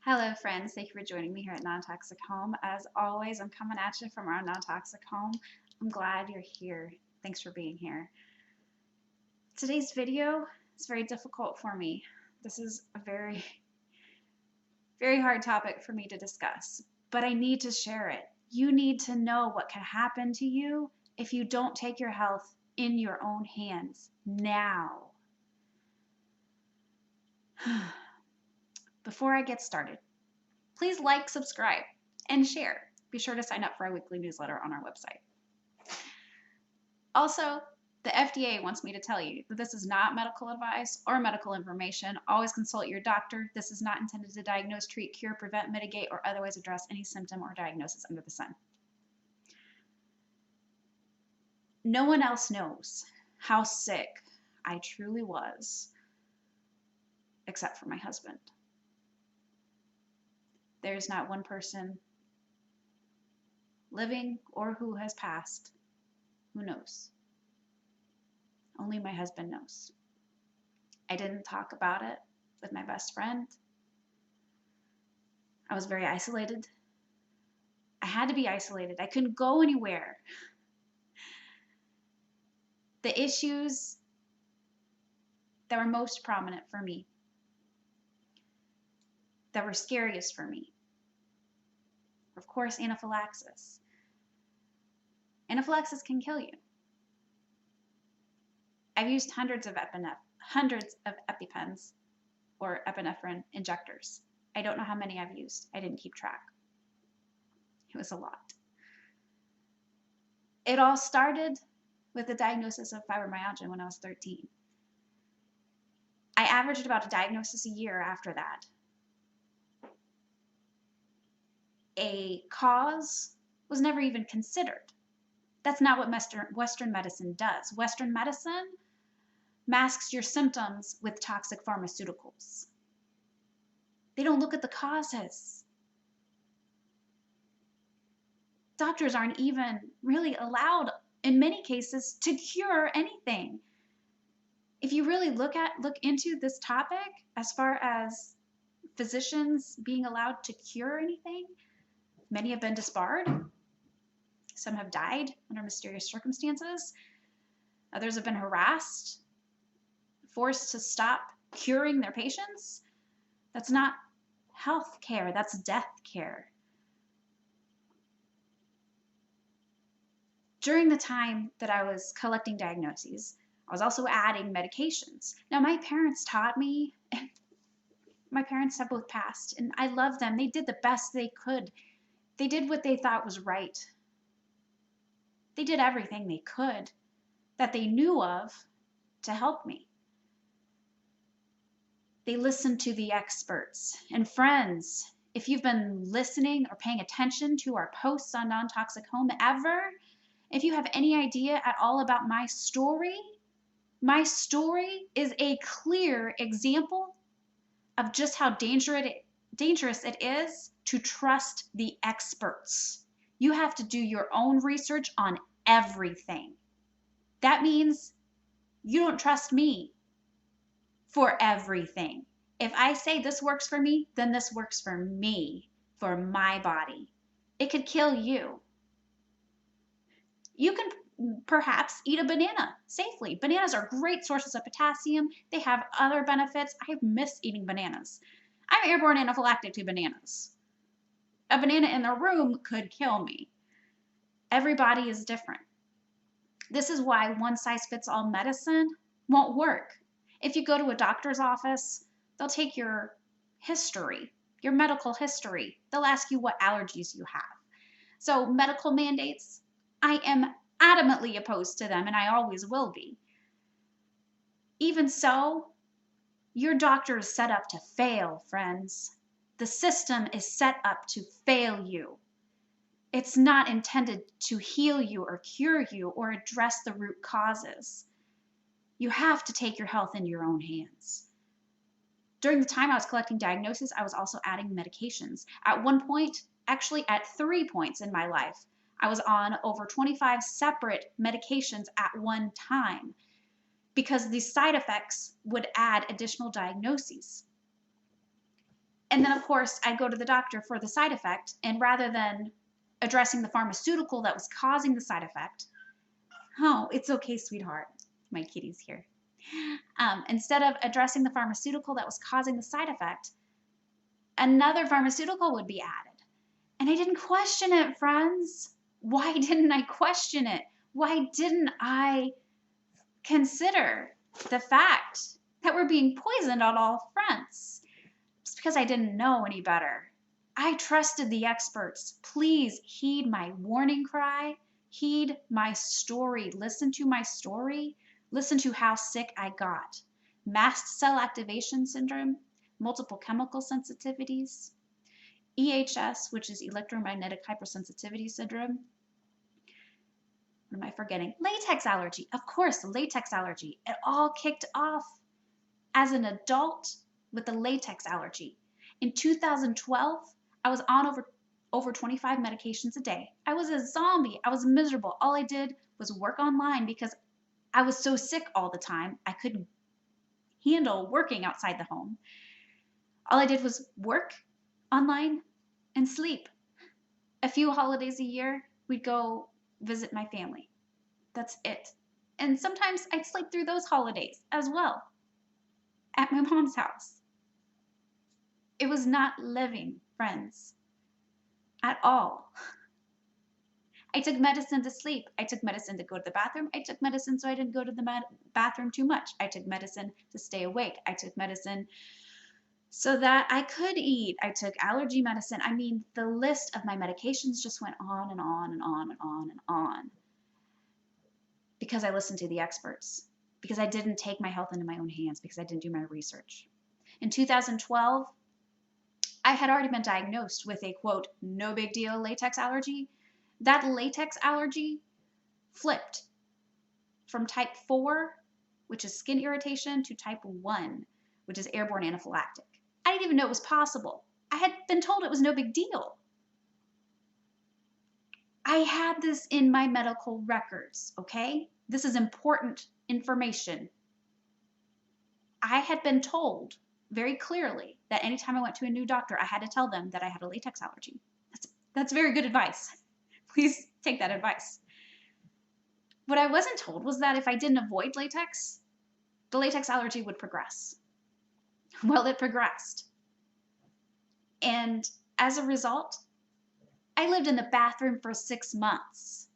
Hello friends, thank you for joining me here at Non-Toxic Home. As always, I'm coming at you from our Non-Toxic Home. I'm glad you're here. Thanks for being here. Today's video is very difficult for me. This is a very hard topic for me to discuss, but I need to share it. You need to know what can happen to you if you don't take your health in your own hands now. Before I get started, please like, subscribe, and share. Be sure to sign up for our weekly newsletter on our website. Also, the FDA wants me to tell you that this is not medical advice or medical information. Always consult your doctor. This is not intended to diagnose, treat, cure, prevent, mitigate, or otherwise address any symptom or diagnosis under the sun. No one else knows how sick I truly was except for my husband. There's not one person living or who has passed who knows. Only my husband knows. I didn't talk about it with my best friend. I was very isolated. I had to be isolated. I couldn't go anywhere. The issues that were most prominent for me, that were scariest for me, of course, anaphylaxis. Anaphylaxis can kill you. I've used hundreds of EpiPens or epinephrine injectors. I don't know how many I've used. I didn't keep track. It was a lot. It all started with the diagnosis of fibromyalgia when I was 13. I averaged about a diagnosis a year after that. A cause was never even considered. That's not what Western medicine does. Western medicine masks your symptoms with toxic pharmaceuticals. They don't look at the causes. Doctors aren't even really allowed, in many cases, to cure anything. If you really look into this topic, as far as physicians being allowed to cure anything, many have been disbarred. Some have died under mysterious circumstances. Others have been harassed, forced to stop curing their patients. That's not health care, that's death care. During the time that I was collecting diagnoses, I was also adding medications. Now, my parents taught me, and my parents have both passed, and I love them. They did the best they could. They did what they thought was right. They did everything they could that they knew of to help me. They listened to the experts. And friends, if you've been listening or paying attention to our posts on Non-Toxic Home ever, if you have any idea at all about my story is a clear example of just how dangerous it is to trust the experts. You have to do your own research on everything. That means you don't trust me for everything. If I say this works for me, then this works for me, for my body. It could kill you. You can perhaps eat a banana safely. Bananas are great sources of potassium. They have other benefits. I miss eating bananas. I'm airborne anaphylactic to bananas. A banana in the room could kill me. Everybody is different. This is why one-size-fits-all medicine won't work. If you go to a doctor's office, they'll take your history, your medical history. They'll ask you what allergies you have. So medical mandates, I am adamantly opposed to them, and I always will be. Even so, your doctor is set up to fail, friends. The system is set up to fail you. It's not intended to heal you or cure you or address the root causes. You have to take your health in your own hands. During the time I was collecting diagnoses, I was also adding medications. At one point, actually at 3 points in my life, I was on over 25 separate medications at one time because the side effects would add additional diagnoses. And then, of course, I go to the doctor for the side effect, and rather than addressing the pharmaceutical that was causing the side effect, oh, it's okay, sweetheart. My kitty's here. Instead of addressing the pharmaceutical that was causing the side effect, another pharmaceutical would be added. And I didn't question it, friends. Why didn't I question it? Why didn't I consider the fact that we're being poisoned on all fronts? It's because I didn't know any better. I trusted the experts. Please heed my warning cry. Heed my story. Listen to my story. Listen to how sick I got. Mast Cell Activation Syndrome, Multiple Chemical Sensitivities, EHS, which is Electromagnetic Hypersensitivity Syndrome. What am I forgetting? Latex allergy. Of course, the latex allergy. It all kicked off as an adult with the latex allergy. In 2012, I was on over 25 medications a day. I was a zombie. I was miserable. All I did was work online because I was so sick all the time. I couldn't handle working outside the home. All I did was work online and sleep. A few holidays a year, we'd go visit my family. That's it. And sometimes I'd sleep through those holidays as well at my mom's house. It was not living, friends, at all. I took medicine to sleep. I took medicine to go to the bathroom. I took medicine so I didn't go to the bathroom too much. I took medicine to stay awake. I took medicine so that I could eat. I took allergy medicine. I mean, the list of my medications just went on and on and on and on and on because I listened to the experts, because I didn't take my health into my own hands, because I didn't do my research. In 2012, I had already been diagnosed with a, quote, no big deal latex allergy. That latex allergy flipped from type 4, which is skin irritation, to type 1, which is airborne anaphylactic. I didn't even know it was possible. I had been told it was no big deal. I had this in my medical records, okay? This is important information. I had been told very clearly that anytime I went to a new doctor, I had to tell them that I had a latex allergy. That's very good advice. Please take that advice. What I wasn't told was that if I didn't avoid latex, the latex allergy would progress. Well, it progressed. And as a result, I lived in the bathroom for 6 months.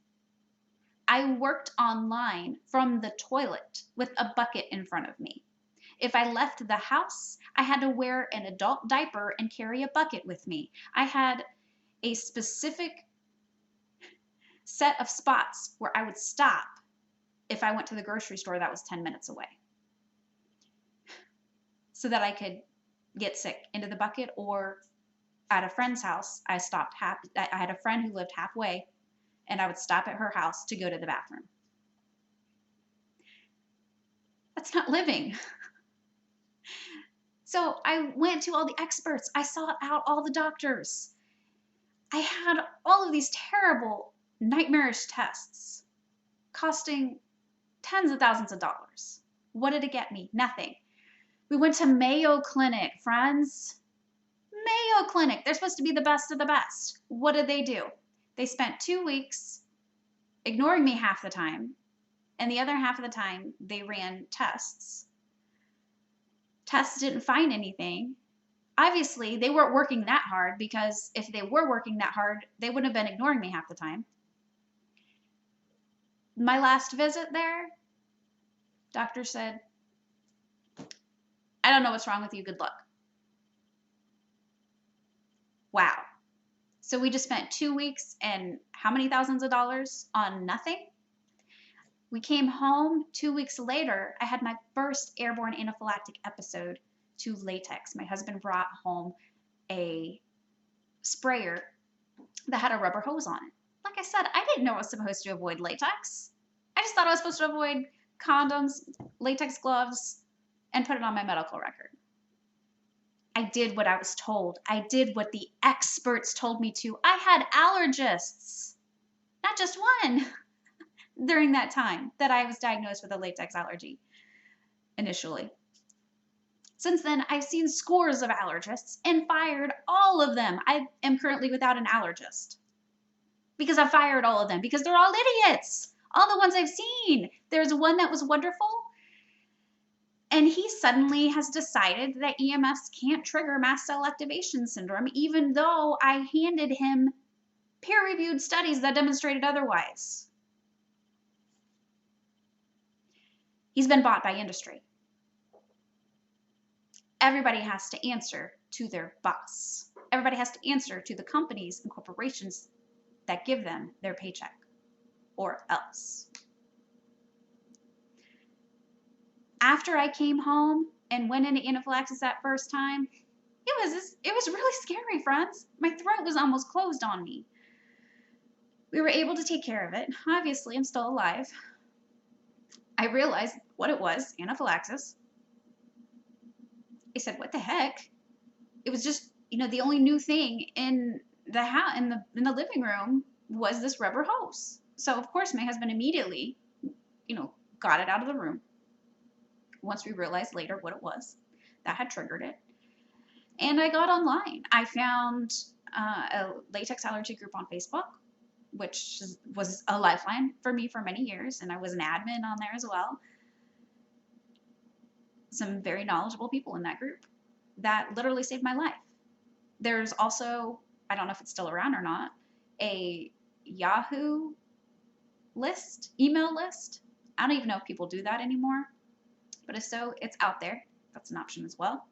I worked online from the toilet with a bucket in front of me. If I left the house, I had to wear an adult diaper and carry a bucket with me. I had a specific set of spots where I would stop if I went to the grocery store that was 10 minutes away, so that I could get sick into the bucket, or at a friend's house, I had a friend who lived halfway, and I would stop at her house to go to the bathroom. That's not living. So I went to all the experts. I sought out all the doctors. I had all of these terrible, nightmarish tests costing tens of thousands of dollars. What did it get me? Nothing. We went to Mayo Clinic, friends. Mayo Clinic. They're supposed to be the best of the best. What did they do? They spent 2 weeks ignoring me half the time, and the other half of the time they ran tests. Tests didn't find anything. Obviously, they weren't working that hard, because if they were working that hard, they wouldn't have been ignoring me half the time. My last visit there, doctor said, I don't know what's wrong with you. Good luck. Wow. So we just spent 2 weeks and how many thousands of dollars on nothing? We came home 2 weeks later. I had my first airborne anaphylactic episode to latex. My husband brought home a sprayer that had a rubber hose on it. Like I said, I didn't know I was supposed to avoid latex. I just thought I was supposed to avoid condoms, latex gloves, and put it on my medical record. I did what I was told. I did what the experts told me to. I had allergists, not just one, during that time that I was diagnosed with a latex allergy initially. Since then, I've seen scores of allergists and fired all of them. I am currently without an allergist because I fired all of them because they're all idiots. All the ones I've seen. There's one that was wonderful, and he suddenly has decided that EMFs can't trigger mast cell activation syndrome, even though I handed him peer-reviewed studies that demonstrated otherwise. He's been bought by industry. Everybody has to answer to their boss. Everybody has to answer to the companies and corporations that give them their paycheck, or else. After I came home and went into anaphylaxis that first time, it was really scary, friends. My throat was almost closed on me. We were able to take care of it. Obviously, I'm still alive. I realized what it was, anaphylaxis. I said, what the heck? It was just, the only new thing in the house, in the living room was this rubber hose. So of course my husband immediately, got it out of the room. Once we realized later what it was that had triggered it. And I got online. I found a latex allergy group on Facebook, which was a lifeline for me for many years. And I was an admin on there as well. Some very knowledgeable people in that group that literally saved my life. There's also, I don't know if it's still around or not, a Yahoo list, email list. I don't even know if people do that anymore, but if so, it's out there. That's an option as well.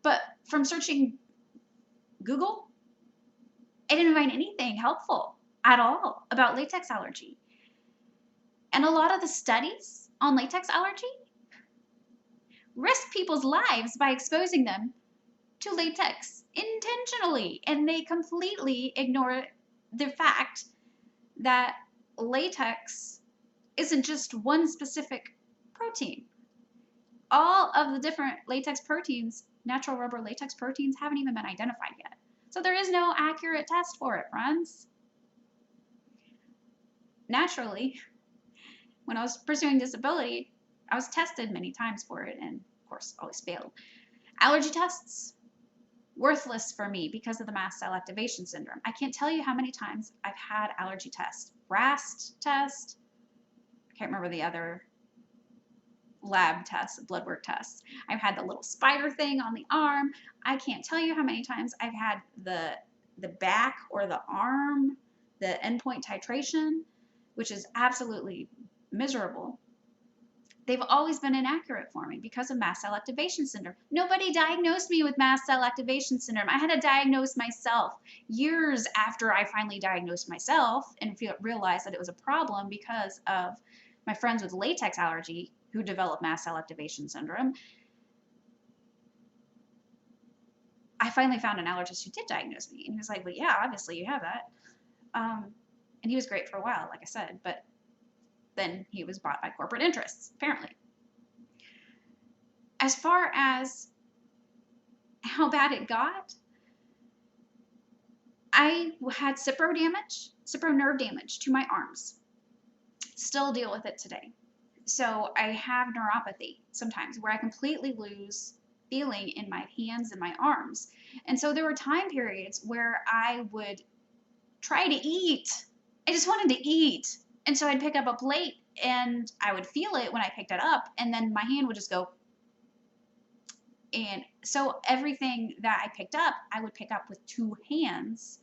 But from searching Google, I didn't find anything helpful at all about latex allergy. And a lot of the studies on latex allergy risk people's lives by exposing them to latex intentionally, and they completely ignore the fact that latex isn't just one specific protein. All of the different latex proteins, natural rubber latex proteins, haven't even been identified yet. So there is no accurate test for it, friends. Naturally, when I was pursuing disability, I was tested many times for it and, of course, always failed. Allergy tests, worthless for me because of the mast cell activation syndrome. I can't tell you how many times I've had allergy tests. RAST test, I can't remember the other lab tests, blood work tests. I've had the little spider thing on the arm. I can't tell you how many times I've had the back or the arm, the endpoint titration, which is absolutely miserable. They've always been inaccurate for me because of mast cell activation syndrome. Nobody diagnosed me with mast cell activation syndrome. I had to diagnose myself years after I finally diagnosed myself and realized that it was a problem because of my friends with latex allergy who developed mast cell activation syndrome. I finally found an allergist who did diagnose me, and he was like, well, yeah, obviously you have that. And he was great for a while, like I said, but then he was bought by corporate interests, apparently. As far as how bad it got, I had Cipro nerve damage to my arms. Still deal with it today. So I have neuropathy sometimes where I completely lose feeling in my hands and my arms. And so there were time periods where I would try to eat. I just wanted to eat. And so I'd pick up a plate and I would feel it when I picked it up, and then my hand would just go. And so everything that I picked up, I would pick up with two hands.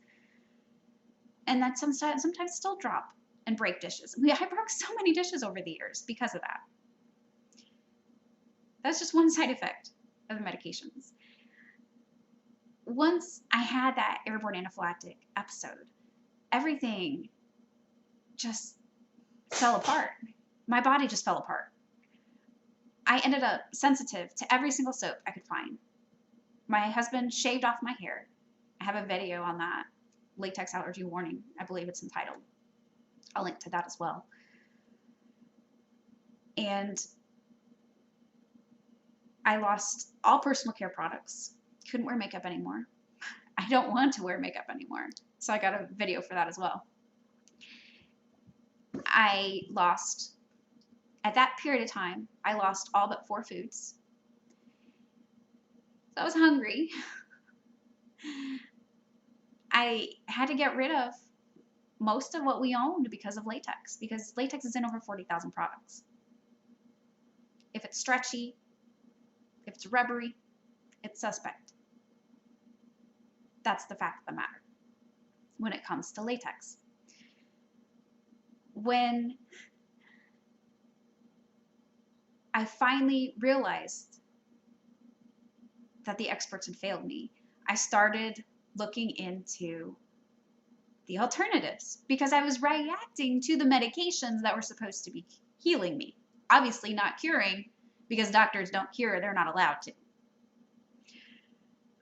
And that sometimes still drop and break dishes. I broke so many dishes over the years because of that. That's just one side effect of the medications. Once I had that airborne anaphylactic episode, everything just fell apart. My body just fell apart. I ended up sensitive to every single soap I could find. My husband shaved off my hair. I have a video on that. Latex allergy warning, I believe it's entitled. I'll link to that as well. And I lost all personal care products. Couldn't wear makeup anymore. I don't want to wear makeup anymore. So I got a video for that as well. At that period of time, I lost all but 4 foods. I was hungry. I had to get rid of most of what we owned because of latex, because latex is in over 40,000 products. If it's stretchy, if it's rubbery, it's suspect. That's the fact of the matter when it comes to latex. When I finally realized that the experts had failed me, I started looking into the alternatives because I was reacting to the medications that were supposed to be healing me. Obviously not curing, because doctors don't cure, they're not allowed to.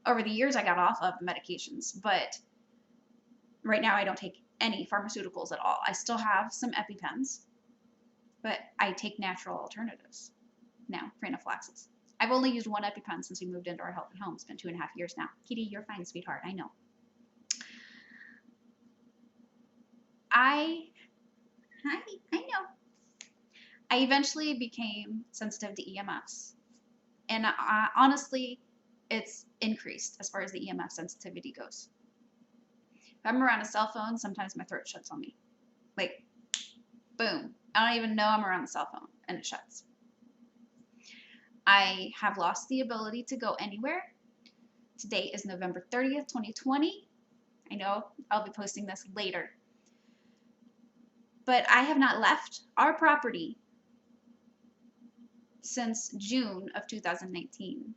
Over the years, I got off of the medications, but right now I don't take any pharmaceuticals at all. I still have some EpiPens, but I take natural alternatives now for anaphylaxis. I've only used one EpiPen since we moved into our healthy home. It's been 2.5 years now. Kitty, you're fine, sweetheart. I know. I know. I eventually became sensitive to EMFs. And honestly, it's increased as far as the EMF sensitivity goes. If I'm around a cell phone, sometimes my throat shuts on me. Like, boom. I don't even know I'm around the cell phone, and it shuts. I have lost the ability to go anywhere. Today is November 30th, 2020. I know I'll be posting this later. But I have not left our property since June of 2019.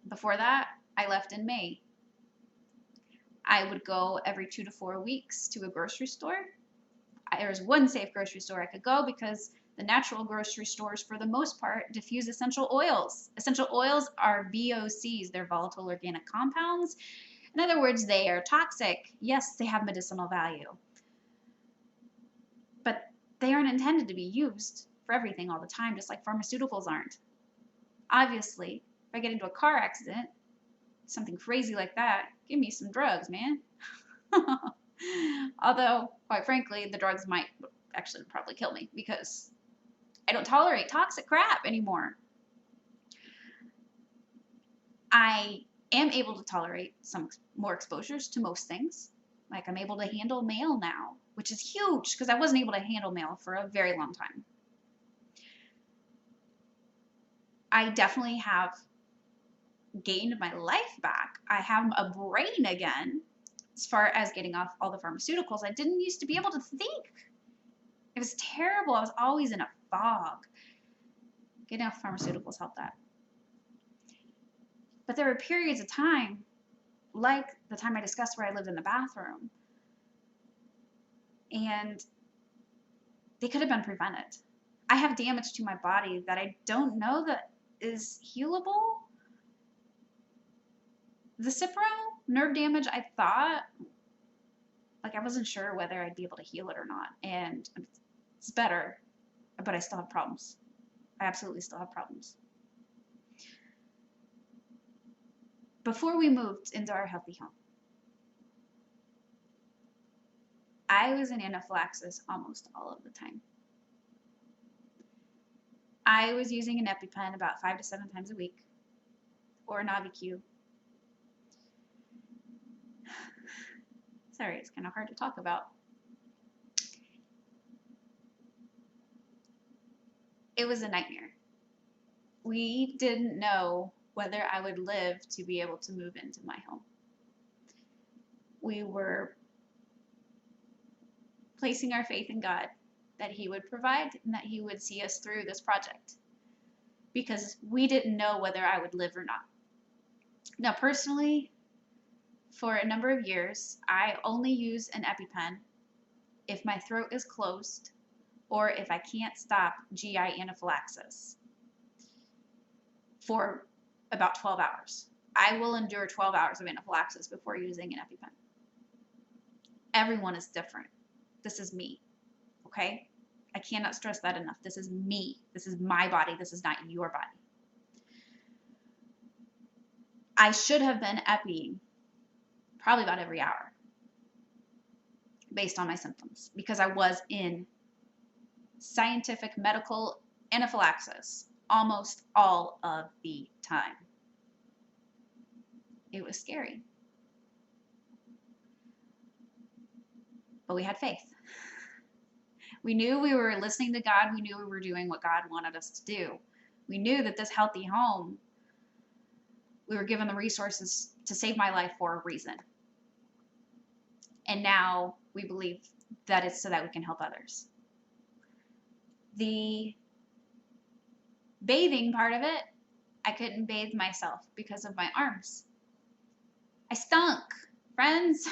Before that, I left in May. I would go every 2 to 4 weeks to a grocery store. There was one safe grocery store I could go because the natural grocery stores, for the most part, diffuse essential oils. Essential oils are VOCs. They're volatile organic compounds. In other words, they are toxic. Yes, they have medicinal value, but they aren't intended to be used for everything all the time, just like pharmaceuticals aren't. Obviously, if I get into a car accident, something crazy like that, give me some drugs, man. Although, quite frankly, the drugs might actually probably kill me because I don't tolerate toxic crap anymore. I am able to tolerate some more exposures to most things. Like I'm able to handle mail now, which is huge because I wasn't able to handle mail for a very long time. I definitely have gained my life back. I have a brain again as far as getting off all the pharmaceuticals. I didn't used to be able to think. It was terrible. I was always in a fog. Getting off pharmaceuticals helped that. But there were periods of time, like the time I discussed where I lived in the bathroom, and they could have been prevented. I have damage to my body that I don't know that is healable. The Cipro nerve damage, I thought, like I wasn't sure whether I'd be able to heal it or not. And it's better, but I still have problems. I absolutely still have problems. Before we moved into our healthy home, I was in anaphylaxis almost all of the time. I was using an EpiPen about 5 to 7 times a week, or an AviQ. Sorry, it's kind of hard to talk about. It was a nightmare. We didn't know whether I would live to be able to move into my home. We were placing our faith in God that He would provide and that He would see us through this project because we didn't know whether I would live or not. Now, personally, for a number of years, I only use an EpiPen if my throat is closed or if I can't stop GI anaphylaxis for about 12 hours. I will endure 12 hours of anaphylaxis before using an EpiPen. Everyone is different. This is me, okay? I cannot stress that enough. This is me. This is my body. This is not your body. I should have been epiing probably about every hour based on my symptoms because I was in scientific medical anaphylaxis almost all of the time. It was scary. But we had faith. We knew we were listening to God. We knew we were doing what God wanted us to do. We knew that this healthy home, we were given the resources to save my life for a reason. And now we believe that it's so that we can help others. The bathing part of it, I couldn't bathe myself because of my arms. I stunk, friends.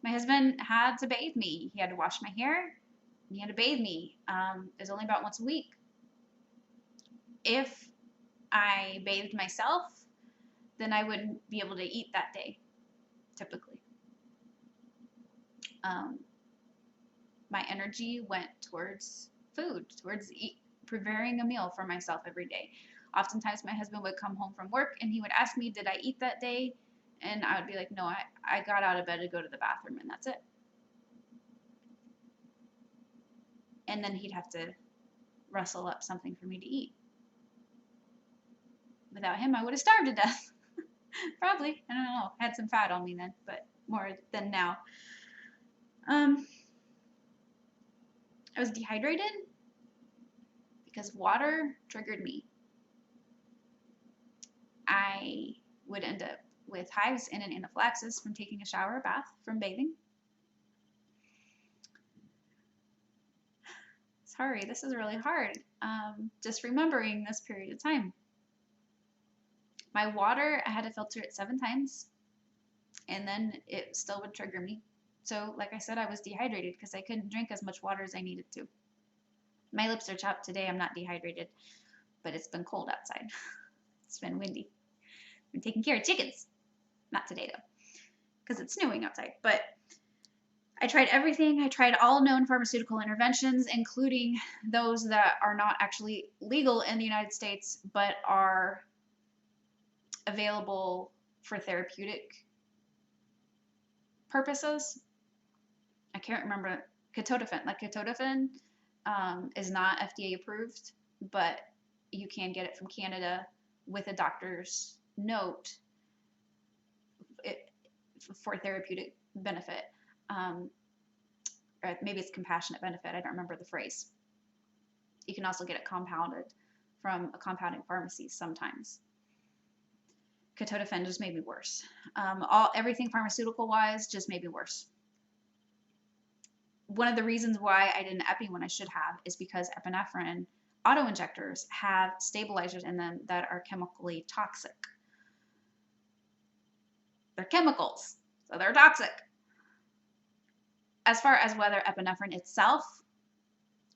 My husband had to bathe me. He had to wash my hair, and he had to bathe me. It was only about once a week. If I bathed myself, then I wouldn't be able to eat that day, typically. My energy went towards food, towards preparing a meal for myself every day. Oftentimes my husband would come home from work and he would ask me, did I eat that day? And I would be like, no, I got out of bed to go to the bathroom and that's it. And then he'd have to rustle up something for me to eat. Without him, I would have starved to death. Probably. I don't know. I had some fat on me then, but more than now. I was dehydrated because water triggered me. I would end up with hives and an anaphylaxis from taking a shower or bath from bathing. Sorry, this is really hard. Just remembering this period of time. My water, I had to filter it 7 times, and then it still would trigger me. So, like I said, I was dehydrated because I couldn't drink as much water as I needed to. My lips are chapped today. I'm not dehydrated, but it's been cold outside. It's been windy. I've been taking care of chickens. Not today, though, because it's snowing outside. But I tried everything. I tried all known pharmaceutical interventions, including those that are not actually legal in the United States, but are available for therapeutic purposes. I can't remember. Ketotifen. Like ketotifen is not FDA approved, but you can get it from Canada with a doctor's note for therapeutic benefit. Or maybe it's compassionate benefit. I don't remember the phrase. You can also get it compounded from a compounding pharmacy sometimes. Ketotifen just made me worse. Everything pharmaceutical wise just made me worse. One of the reasons why I didn't epi when I should have is because epinephrine auto-injectors have stabilizers in them that are chemically toxic. They're chemicals, so they're toxic. As far as whether epinephrine itself,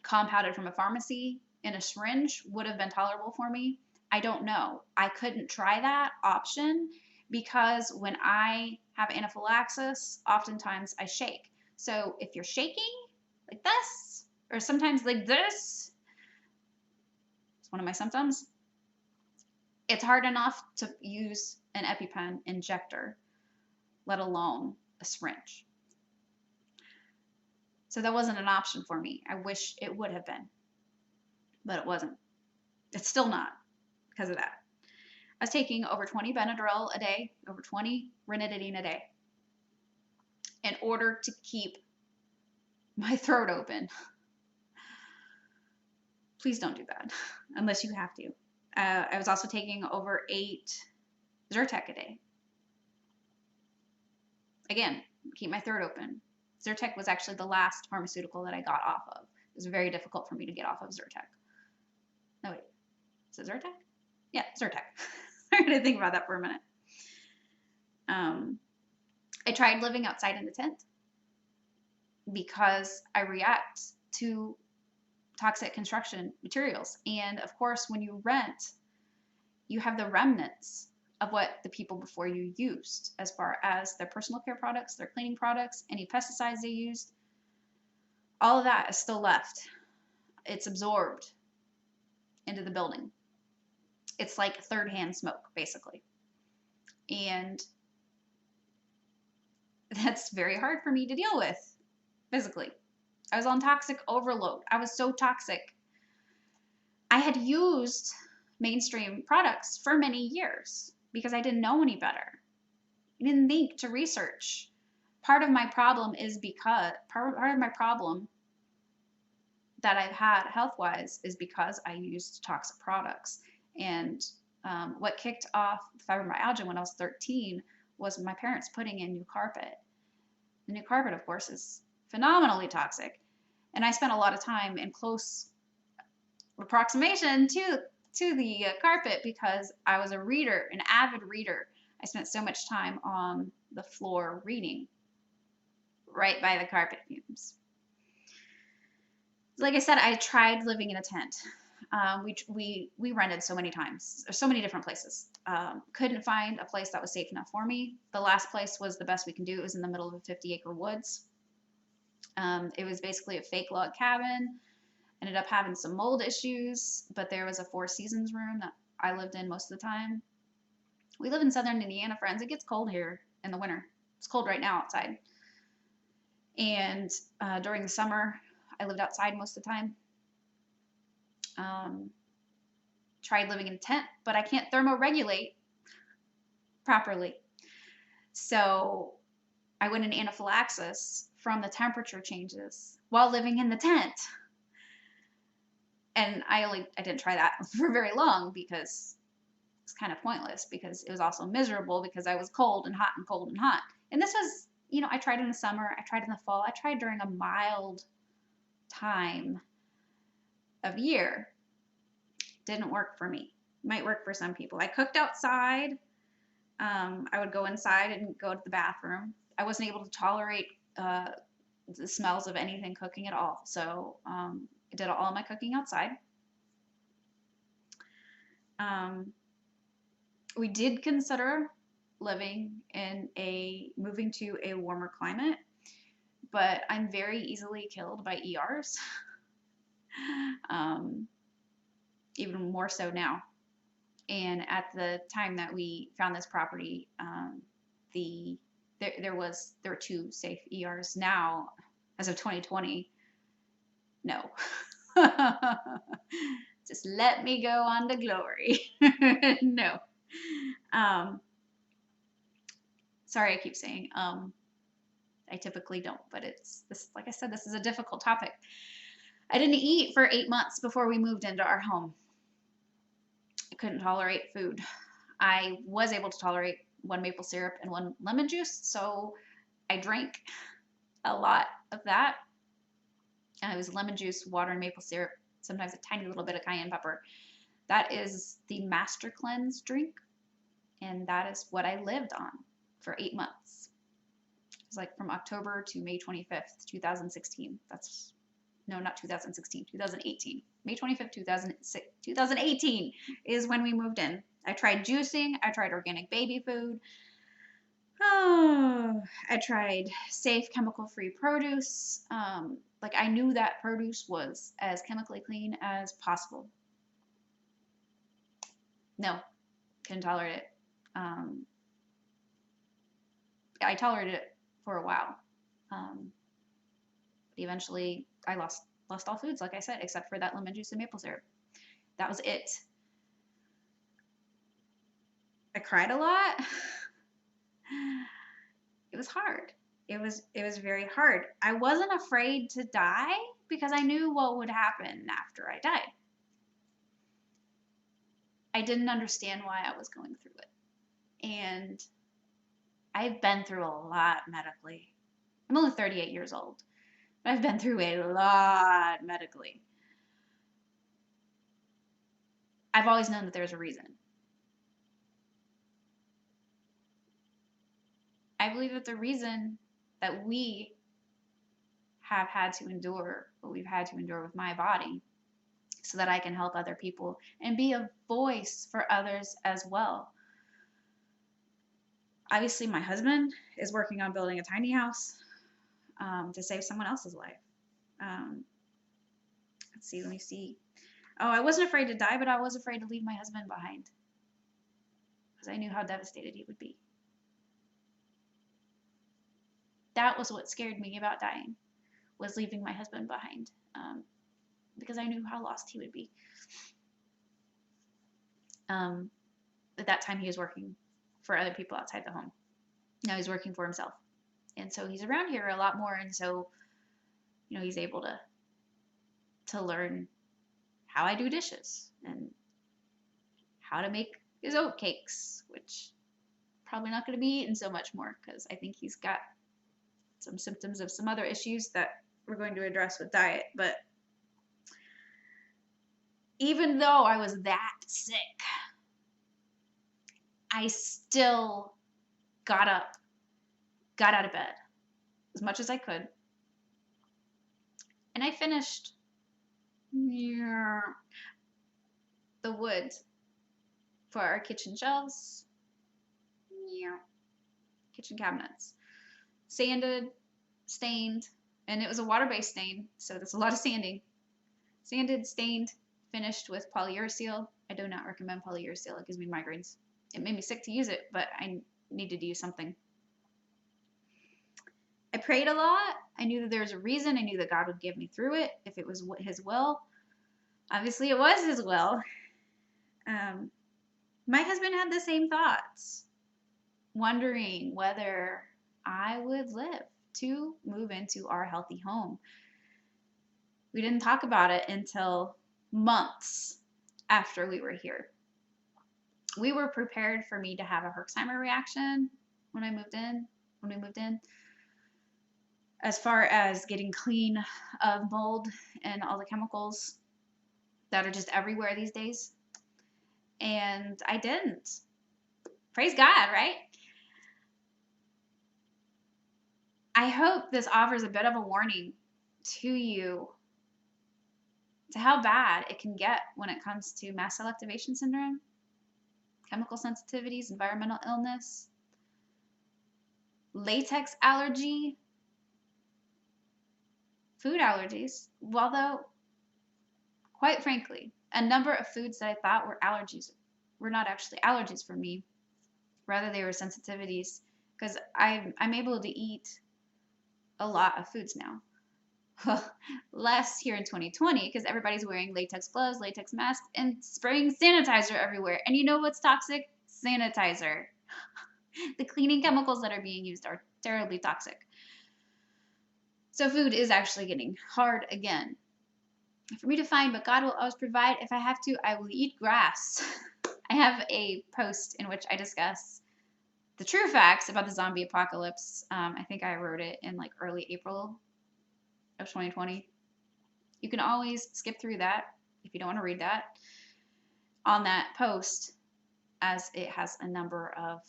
compounded from a pharmacy in a syringe, would have been tolerable for me, I don't know. I couldn't try that option because when I have anaphylaxis, oftentimes I shake. So if you're shaking like this, or sometimes like this, it's one of my symptoms, it's hard enough to use an EpiPen injector, let alone a syringe. So that wasn't an option for me. I wish it would have been, but it wasn't. It's still not because of that. I was taking over 20 Benadryl a day, over 20 ranitidine a day in order to keep my throat open. Please don't do that unless you have to. I was also taking over 8 Zyrtec a day. Again, keep my throat open. Zyrtec was actually the last pharmaceutical that I got off of. It was very difficult for me to get off of Zyrtec. No, wait. Is it Zyrtec? Yeah, Zyrtec. I'm going to think about that for a minute. I tried living outside in the tent because I react to toxic construction materials. And of course, when you rent, you have the remnants of what the people before you used as far as their personal care products, their cleaning products, any pesticides they used. All of that is still left. It's absorbed into the building. It's like third-hand smoke, basically. And that's very hard for me to deal with physically. I was on toxic overload. I was so toxic. I had used mainstream products for many years because I didn't know any better. I didn't think to research. Part of my problem that I've had health-wise is because I used toxic products. And what kicked off fibromyalgia when I was 13 was my parents putting in new carpet. The new carpet, of course, is phenomenally toxic. And I spent a lot of time in close approximation to the carpet because I was a reader, an avid reader. I spent so much time on the floor reading right by the carpet fumes. Like I said, I tried living in a tent. We rented so many times, so many different places. Couldn't find a place that was safe enough for me. The last place was the best we can do. It was in the middle of a 50-acre woods. It was basically a fake log cabin. Ended up having some mold issues, but there was a Four Seasons room that I lived in most of the time. We live in southern Indiana, friends. It gets cold here in the winter. It's cold right now outside. And during the summer, I lived outside most of the time. Tried living in a tent, but I can't thermoregulate properly. So I went in anaphylaxis from the temperature changes while living in the tent. And I didn't try that for very long because it's kind of pointless, because it was also miserable because I was cold and hot and cold and hot. And this was, I tried in the summer, I tried in the fall, I tried during a mild time of year. Didn't work for me. Might work for some people. I cooked outside. I would go inside and go to the bathroom. I wasn't able to tolerate the smells of anything cooking at all. So I did all my cooking outside. We did consider moving to a warmer climate, but I'm very easily killed by ERs. Even more so now. And at the time that we found this property, there were 2 safe ERs. Now, as of 2020, no. Just let me go on to glory. No. Sorry, I keep saying I typically don't, but like I said, this is a difficult topic. I didn't eat for 8 months before we moved into our home. I couldn't tolerate food. I was able to tolerate 1 maple syrup and 1 lemon juice, so I drank a lot of that. And it was lemon juice, water, and maple syrup, sometimes a tiny little bit of cayenne pepper. That is the Master Cleanse drink, and that is what I lived on for 8 months. It was like from October to May 25th, 2016. No, not 2016, 2018. May 25th, 2018 is when we moved in. I tried juicing. I tried organic baby food. Oh, I tried safe chemical-free produce. I knew that produce was as chemically clean as possible. No, couldn't tolerate it. I tolerated it for a while. But eventually I lost all foods, like I said, except for that lemon juice and maple syrup. That was it. I cried a lot. It was hard. It was very hard. I wasn't afraid to die because I knew what would happen after I died. I didn't understand why I was going through it. And I've been through a lot medically. I'm only 38 years old. I've been through a lot medically. I've always known that there's a reason. I believe that the reason that we have had to endure what we've had to endure with my body so that I can help other people and be a voice for others as well. Obviously, my husband is working on building a tiny house to save someone else's life. Let me see. Oh, I wasn't afraid to die, but I was afraid to leave my husband behind because I knew how devastated he would be. That was what scared me about dying, was leaving my husband behind, because I knew how lost he would be. At that time, he was working for other people outside the home. Now he's working for himself. And so he's around here a lot more. And so, he's able to learn how I do dishes and how to make his oat cakes, which probably not going to be eaten so much more because I think he's got some symptoms of some other issues that we're going to address with diet. But even though I was that sick, I still got up, got out of bed as much as I could, and I finished the wood for our kitchen shelves, kitchen cabinets, sanded, stained, and it was a water-based stain, so there's a lot of sanding. Sanded, stained, finished with polyuracil. I do not recommend polyuracil. It gives me migraines. It made me sick to use it, but I needed to use something. I prayed a lot. I knew that there was a reason. I knew that God would give me through it if it was his will. Obviously, it was his will. My husband had the same thoughts, wondering whether I would live to move into our healthy home. We didn't talk about it until months after we were here. We were prepared for me to have a Herxheimer reaction when we moved in, as far as getting clean of mold and all the chemicals that are just everywhere these days. And I didn't. Praise God, right? I hope this offers a bit of a warning to you to how bad it can get when it comes to mast cell activation syndrome, chemical sensitivities, environmental illness, latex allergy, food allergies. Although, quite frankly, a number of foods that I thought were allergies were not actually allergies for me. Rather, they were sensitivities, because I'm able to eat a lot of foods now. Less here in 2020 because everybody's wearing latex gloves, latex masks, and spraying sanitizer everywhere. And you know what's toxic? Sanitizer. The cleaning chemicals that are being used are terribly toxic. So food is actually getting hard again for me to find, but God will always provide. If I have to, I will eat grass. I have a post in which I discuss the true facts about the zombie apocalypse. I think I wrote it in like early April of 2020. You can always skip through that if you don't want to read that on that post, as it has a number of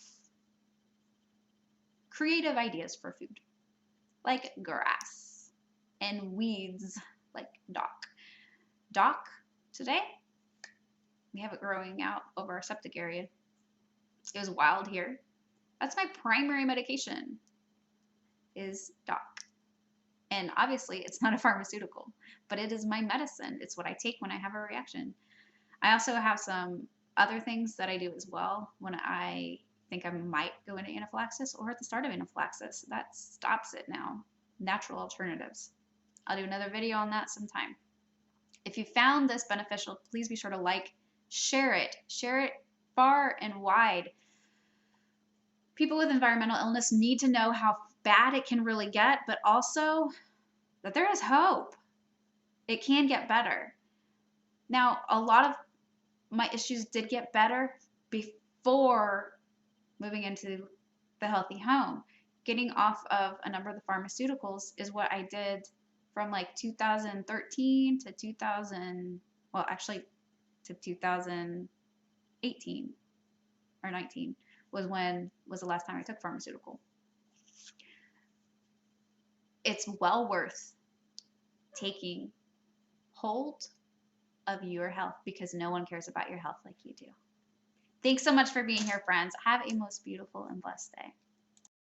creative ideas for food, like grass and weeds like dock. Dock today, we have it growing out over our septic area. It was wild here. That's my primary medication, is dock. And obviously it's not a pharmaceutical, but it is my medicine. It's what I take when I have a reaction. I also have some other things that I do as well when I think I might go into anaphylaxis or at the start of anaphylaxis. That stops it now. Natural alternatives. I'll do another video on that sometime. If you found this beneficial, please be sure to like, share it far and wide. People with environmental illness need to know how bad it can really get, but also that there is hope. It can get better. Now, a lot of my issues did get better before moving into the healthy home. Getting off of a number of the pharmaceuticals is what I did from like 2013 to 2018 or 19 was the last time I took pharmaceutical. It's well worth taking hold of your health because no one cares about your health like you do. Thanks so much for being here, friends. Have a most beautiful and blessed day.